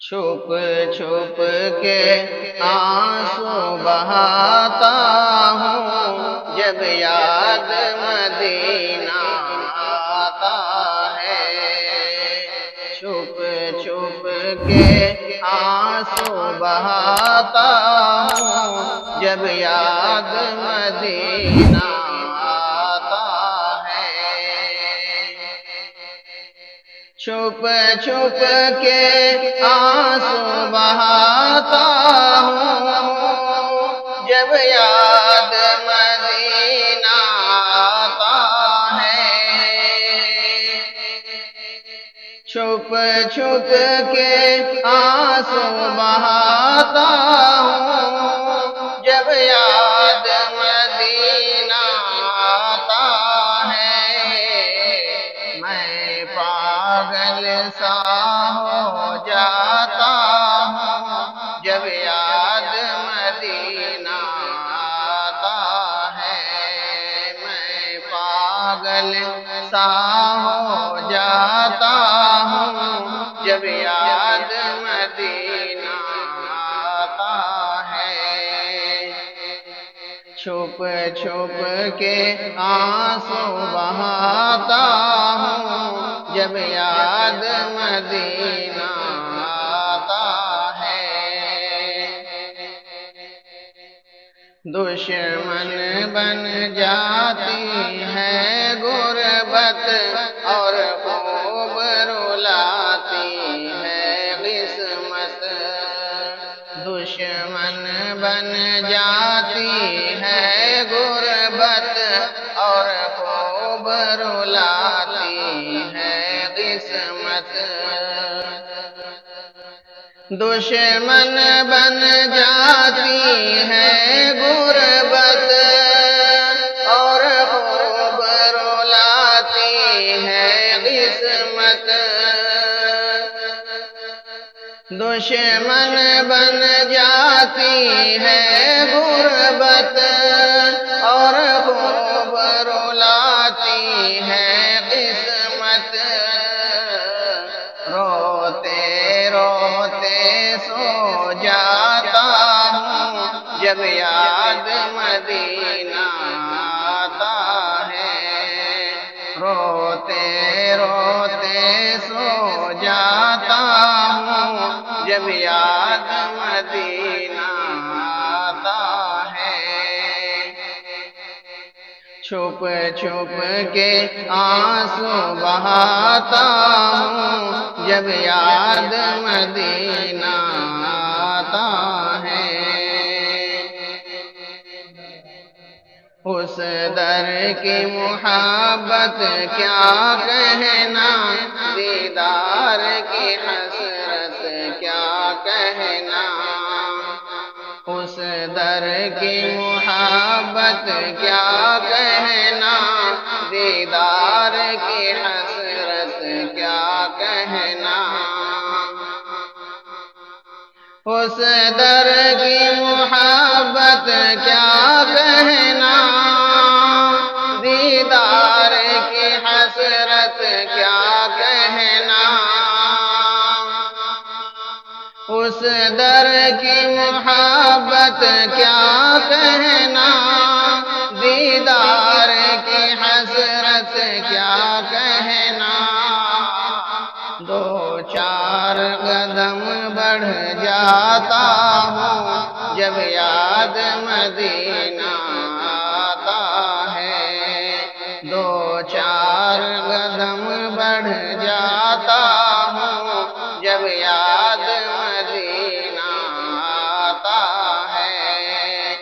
چھپ چھپ کے آنسو بہاتا ہوں جب یاد مدینہ آتا ہے۔ چھپ چھپ کے آنسو بہاتا ہوں جب یاد مدینہ آتا ہے۔ چھپ چھپ کے آنسو بہاتا ہوں جب یاد مدینہ آتا ہے۔ چھپ چھپ کے آنسو بہاتا ہوں جب یاد مدینہ آتا ہے۔ میں پاگل سا ہو جاتا ہوں جب یاد مدینہ آتا ہے۔ میں پاگل سا ہو جاتا ہوں جب یاد مدینہ آتا ہے۔ چھپ چھپ کے آنسو بہاتا ہوں جب یاد مدینہ آتا ہے۔ دشمن بن جاتی ہے غربت اور خوب رلاتی ہے قسمت۔ دشمن بن جاتی ہے غربت اور خوب رلاتی ہے قسمت۔ دشمن بن جاتی ہے غربت اور خوب رلاتی ہے قسمت۔ دشمن بن جاتی ہے غربت اور خوب رلاتی ہے قسمت۔ روتے روتے سو جاتا ہوں جب یاد مدینہ آتا ہے۔ روتے روتے سو جاتا ہوں جب یاد مدینہ آتا ہے۔ چھپ چھپ کے آنسو بہاتا ہوں جب یاد مدینہ آتا ہے۔ اس در کی محبت کیا کہنا، دیدار کی حسرت کیا کہنا۔ اس در کی محبت کیا کہنا، دیدار کی حسرت کیا کہنا۔ اس در کی محبت کیا کہنا، دیدار کی حسرت کیا کہنا۔ اس در کی محبت کیا کہنا، دیدار کی حسرت کیا کہنا۔ دو چار قدم بڑھ جاتا ہوں جب یاد مدینہ آتا ہے۔ دو چار قدم بڑھ جاتا ہوں جب یاد مدینہ آتا ہے۔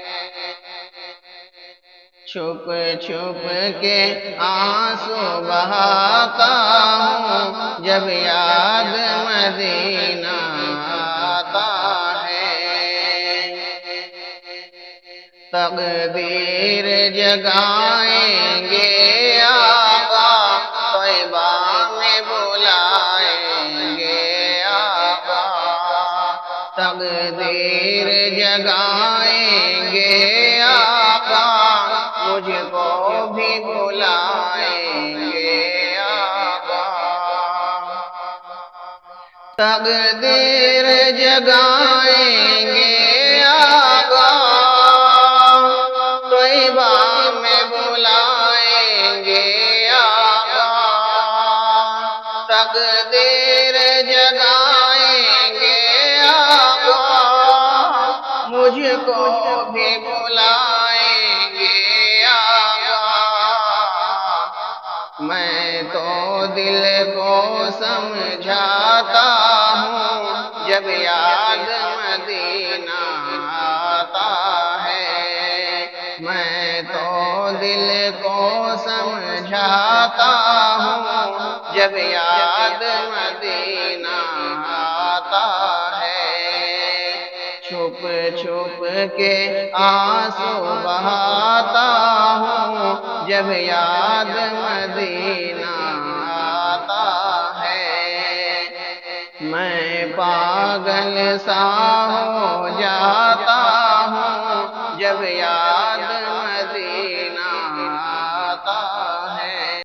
چھپ چھپ کے آنسو بہاتا ہوں جب یاد مدینہ آتا ہے۔ تقدیر جگائیں گے آقا، طیبہ میں بلائیں گے آقا۔ تقدیر جگائیں گے آقا، مجھ کو بھی بلائیں گے آقا۔ تقدیر جگائیں گے آقا، طیبہ میں بلائیں گے آقا، تقدیر جگائیں گے آقا، مجھ کو بھی بلائیں گے آقا۔ میں تو دل کو سمجھاتا ہوں جب یاد مدینہ آتا ہے، میں تو دل کو سمجھاتا ہوں جب یاد مدینہ آتا ہے، چھپ چھپ کے آنسو بہاتا ہوں جب یاد مدینہ آتا ہے، میں پاگل سا ہو جاتا